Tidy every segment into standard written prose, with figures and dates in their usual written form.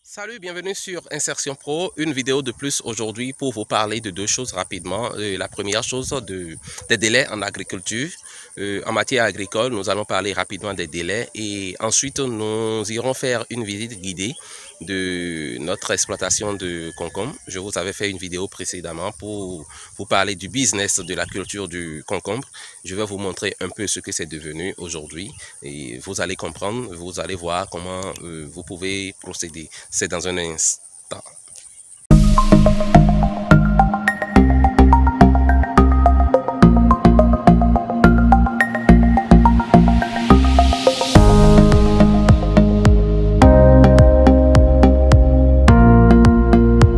Salut, bienvenue sur Insertion Pro, une vidéo de plus aujourd'hui pour vous parler de deux choses rapidement. La première chose, des délais en agriculture. En matière agricole, nous allons parler rapidement des délais et ensuite nous irons faire une visite guidée de notre exploitation de concombre. Je vous avais fait une vidéo précédemment pour vous parler du business de la culture du concombre. Je vais vous montrer un peu ce que c'est devenu aujourd'hui et vous allez comprendre, vous allez voir comment vous pouvez procéder. C'est dans un instant.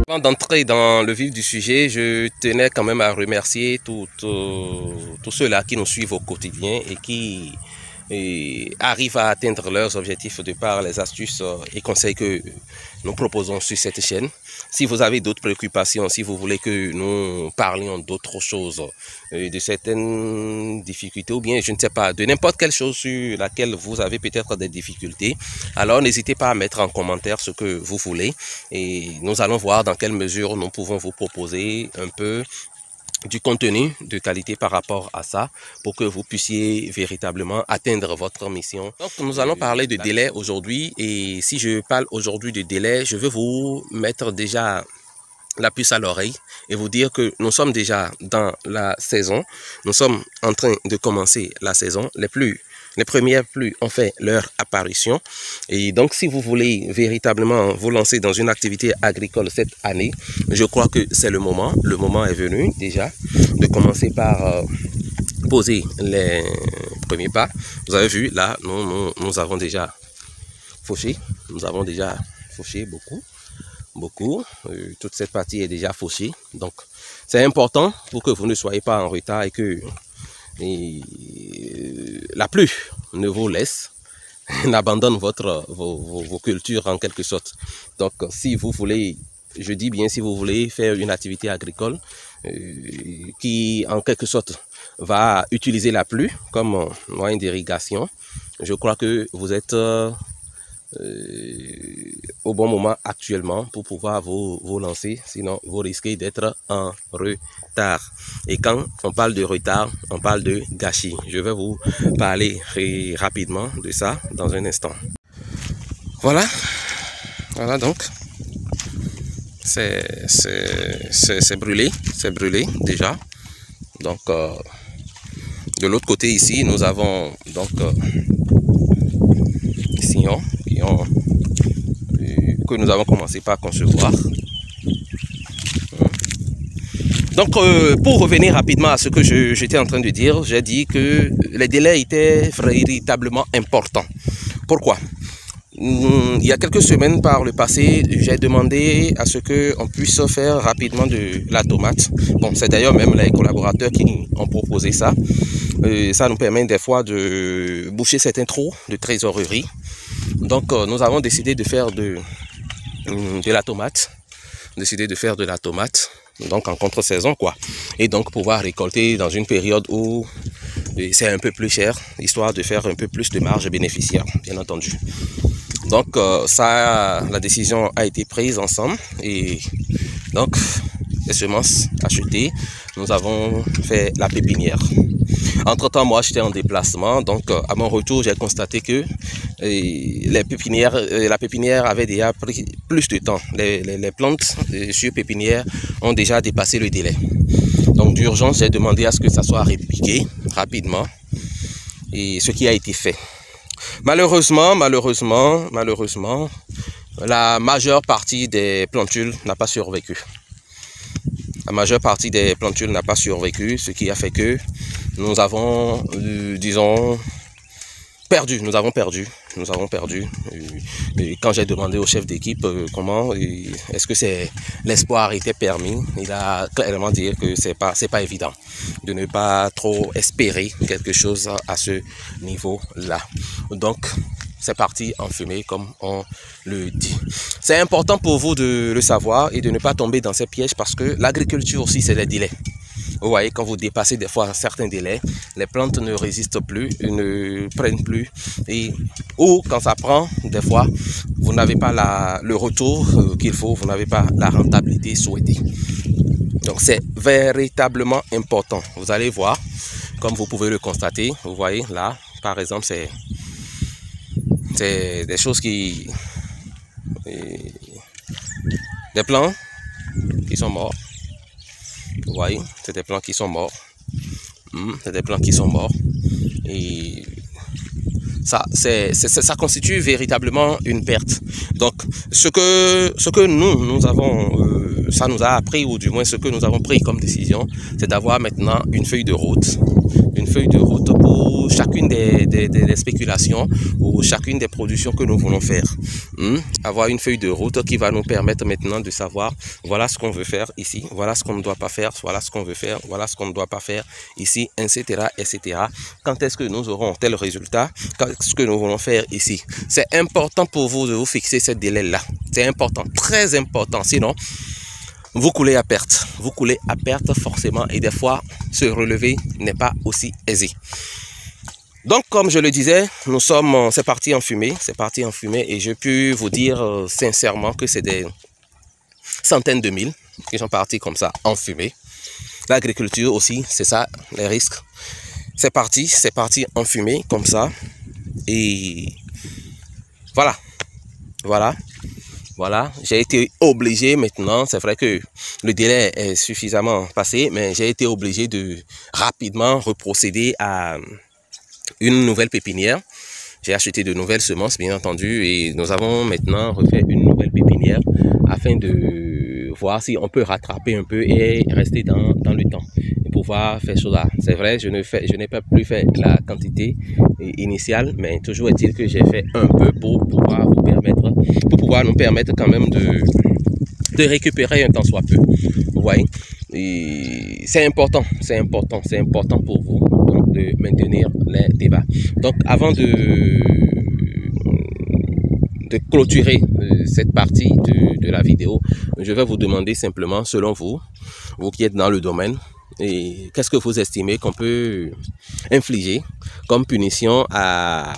Avant d'entrer dans le vif du sujet, je tenais quand même à remercier tous ceux-là qui nous suivent au quotidien et qui arrivent à atteindre leurs objectifs de par les astuces et conseils que nous proposons sur cette chaîne. Si vous avez d'autres préoccupations, si vous voulez que nous parlions d'autres choses, de certaines difficultés ou bien je ne sais pas, de n'importe quelle chose sur laquelle vous avez peut-être des difficultés, alors n'hésitez pas à mettre en commentaire ce que vous voulez et nous allons voir dans quelle mesure nous pouvons vous proposer un peu du contenu de qualité par rapport à ça pour que vous puissiez véritablement atteindre votre mission. Donc nous allons parler de délai aujourd'hui et si je parle aujourd'hui de délai, je veux vous mettre déjà la puce à l'oreille et vous dire que nous sommes déjà dans la saison. Nous sommes en train de commencer la saison. Les premières pluies ont fait leur apparition. Et donc, si vous voulez véritablement vous lancer dans une activité agricole cette année, je crois que c'est le moment. Le moment est venu déjà de commencer par poser les premiers pas. Vous avez vu, là, nous avons déjà fauché. Nous avons déjà fauché beaucoup. Toute cette partie est déjà fauchée. Donc, c'est important pour que vous ne soyez pas en retard et que la pluie ne vous laisse, n'abandonne vos cultures en quelque sorte. Donc, si vous voulez, je dis bien si vous voulez faire une activité agricole qui en quelque sorte va utiliser la pluie comme moyen d'irrigation, je crois que vous êtes au bon moment actuellement pour pouvoir vous lancer, sinon vous risquez d'être en retard. Et quand on parle de retard, on parle de gâchis. Je vais vous parler rapidement de ça dans un instant. Voilà donc c'est brûlé déjà. Donc de l'autre côté ici, nous avons donc sillons que nous avons commencé par concevoir. Donc, pour revenir rapidement à ce que j'étais en train de dire, j'ai dit que les délais étaient véritablement importants. Pourquoi? Il y a quelques semaines par le passé, j'ai demandé à ce qu'on puisse faire rapidement de la tomate. Bon, c'est d'ailleurs même les collaborateurs qui ont proposé ça. Ça nous permet des fois de boucher certains trous de trésorerie. Donc, nous avons décidé de faire de la tomate. Donc en contre-saison quoi. Et donc pouvoir récolter dans une période où c'est un peu plus cher, histoire de faire un peu plus de marge bénéficiaire, bien entendu. Donc la décision a été prise ensemble et donc les semences achetées, nous avons fait la pépinière. Entre temps, moi j'étais en déplacement, donc à mon retour j'ai constaté que la pépinière avait déjà pris plus de temps. Les plantes sur pépinière ont déjà dépassé le délai. Donc d'urgence, j'ai demandé à ce que ça soit répliqué rapidement et ce qui a été fait. Malheureusement, la majeure partie des plantules n'a pas survécu. Ce qui a fait que nous avons, disons, perdu. Et quand j'ai demandé au chef d'équipe comment, est-ce que l'espoir était permis, il a clairement dit que c'est pas évident de ne pas trop espérer quelque chose à ce niveau-là. Donc, c'est parti en fumée comme on le dit. C'est important pour vous de le savoir et de ne pas tomber dans ces pièges parce que l'agriculture aussi, c'est les délais. Vous voyez, quand vous dépassez des fois certains délais, les plantes ne résistent plus, ne prennent plus. Ou quand ça prend, des fois, vous n'avez pas le retour qu'il faut, vous n'avez pas la rentabilité souhaitée. Donc c'est véritablement important. Vous allez voir, comme vous pouvez le constater, vous voyez là, par exemple, c'est des choses qui... des plants qui sont morts. Vous voyez, c'est des plants qui sont morts. C'est des plants qui sont morts. Et ça constitue véritablement une perte. Donc, ce que nous avons, ça nous a appris, ou du moins ce que nous avons pris comme décision, c'est d'avoir maintenant une feuille de route. Une feuille de route pour chacune des spéculations ou chacune des productions que nous voulons faire. Avoir une feuille de route qui va nous permettre maintenant de savoir, voilà ce qu'on veut faire ici, voilà ce qu'on ne doit pas faire, voilà ce qu'on veut faire, voilà ce qu'on ne doit pas faire ici, etc., etc. Quand est-ce que nous aurons tel résultat, qu'est-ce que nous voulons faire ici. C'est important pour vous de vous fixer ce délai-là. C'est important, très important, sinon vous coulez à perte. Vous coulez à perte forcément et des fois, se relever n'est pas aussi aisé. Donc, comme je le disais, c'est parti en fumée. C'est parti en fumée et je peux vous dire sincèrement que c'est des centaines de mille qui sont partis comme ça en fumée. L'agriculture aussi, c'est ça, les risques. C'est parti en fumée comme ça. Et voilà, j'ai été obligé maintenant, c'est vrai que le délai est suffisamment passé, mais j'ai été obligé de rapidement reprocéder à une nouvelle pépinière. J'ai acheté de nouvelles semences, bien entendu, et nous avons maintenant refait une nouvelle pépinière afin de voir si on peut rattraper un peu et rester dans le temps et pouvoir faire cela. C'est vrai, je n'ai pas plus fait la quantité initiale, mais toujours est-il que j'ai fait un peu pour pouvoir nous permettre quand même de récupérer un tant soit peu. Vous voyez, c'est important pour vous donc, de maintenir les débats. Donc avant de clôturer cette partie de la vidéo, je vais vous demander simplement, selon vous qui êtes dans le domaine, et qu'est-ce que vous estimez qu'on peut infliger comme punition à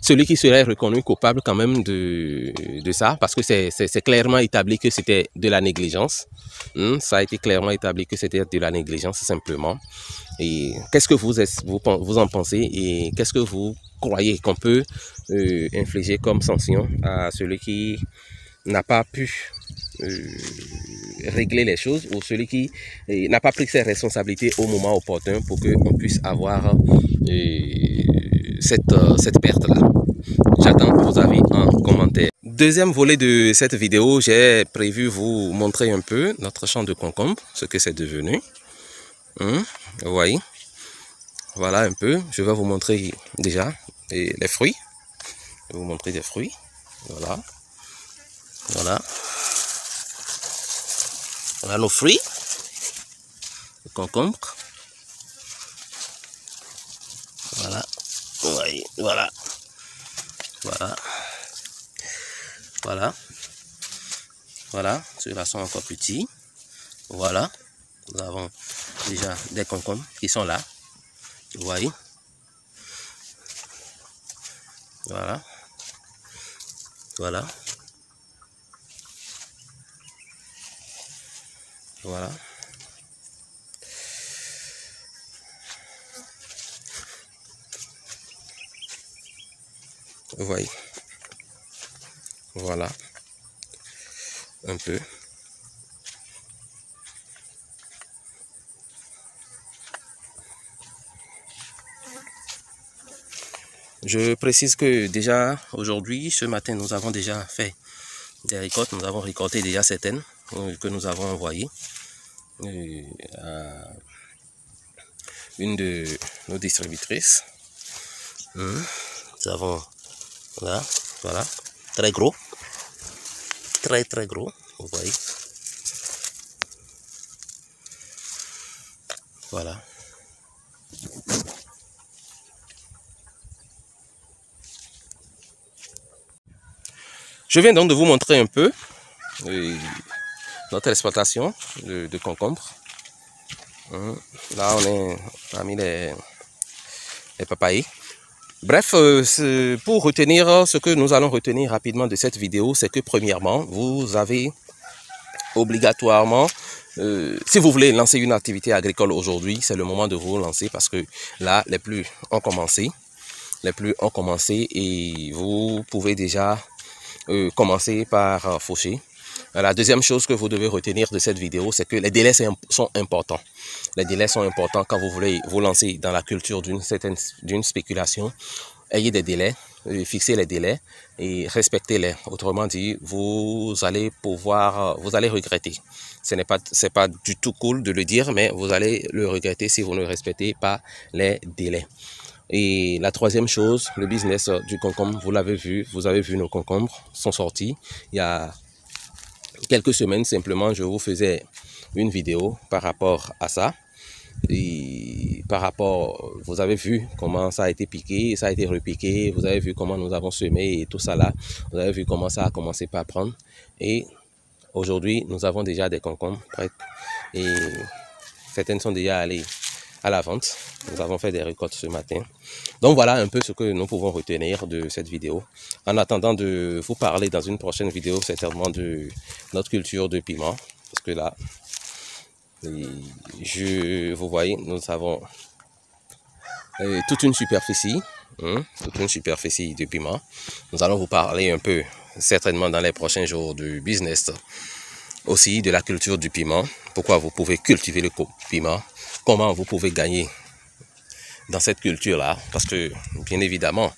celui qui serait reconnu coupable quand même de ça, parce que c'est clairement établi que c'était de la négligence. Ça a été clairement établi que c'était de la négligence simplement. Et qu'est-ce que vous en pensez et qu'est-ce que vous croyez qu'on peut infliger comme sanction à celui qui n'a pas pu régler les choses, ou celui qui n'a pas pris ses responsabilités au moment opportun pour qu'on puisse avoir cette perte-là. J'attends vos avis en commentaire. Deuxième volet de cette vidéo, j'ai prévu vous montrer un peu notre champ de concombre, ce que c'est devenu. Vous voyez, voilà un peu. Je vais vous montrer déjà les fruits. Je vais vous montrer des fruits. Voilà. Voilà nos fruits. Le concombre. Voilà. Oui, voilà. Ceux-là sont encore petits. Voilà. Nous avons déjà des concombres qui sont là. Vous voyez. Voilà. Vous voyez. Voilà. Un peu. Je précise que déjà aujourd'hui, ce matin, nous avons déjà fait des récoltes. Nous avons récolté déjà certaines que nous avons envoyées à une de nos distributrices. Nous avons, voilà, très gros, très gros, vous voyez. Voilà. Je viens donc de vous montrer un peu notre exploitation de concombre. Là, on est parmi les papayes. Bref, pour retenir, ce que nous allons retenir rapidement de cette vidéo, c'est que premièrement, vous avez obligatoirement, si vous voulez lancer une activité agricole aujourd'hui, c'est le moment de vous lancer parce que là, les pluies ont commencé et vous pouvez déjà commencer par faucher. La deuxième chose que vous devez retenir de cette vidéo, c'est que les délais sont importants. Les délais sont importants quand vous voulez vous lancer dans la culture d'une spéculation. Ayez des délais, fixez les délais et respectez-les. Autrement dit, vous allez regretter. C'est pas du tout cool de le dire, mais vous allez le regretter si vous ne respectez pas les délais. Et la troisième chose, le business du concombre, vous l'avez vu, vous avez vu nos concombres sont sortis. Il y a quelques semaines, simplement, je vous faisais une vidéo par rapport à ça. Et par rapport, vous avez vu comment ça a été piqué, ça a été repiqué, vous avez vu comment nous avons semé et tout ça là. Vous avez vu comment ça a commencé par prendre. Et aujourd'hui, nous avons déjà des concombres prêts. Et certaines sont déjà allées à la vente. Nous avons fait des récoltes ce matin. Donc voilà un peu ce que nous pouvons retenir de cette vidéo. En attendant de vous parler dans une prochaine vidéo, certainement de notre culture de piment. Parce que là, vous voyez, nous avons toute une superficie de piment. Nous allons vous parler un peu, certainement dans les prochains jours, du business, aussi de la culture du piment. Pourquoi vous pouvez cultiver le piment, comment vous pouvez gagner dans cette culture-là. Parce que, bien évidemment,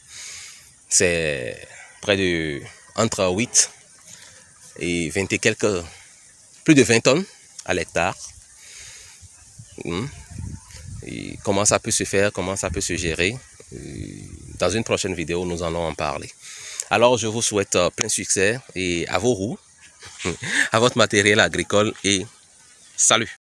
c'est près de entre 8 et 20 et quelques, plus de 20 tonnes à l'hectare. Et comment ça peut se faire, comment ça peut se gérer. Dans une prochaine vidéo, nous allons en parler. Alors, je vous souhaite plein succès et à vos roues, à votre matériel agricole et salut!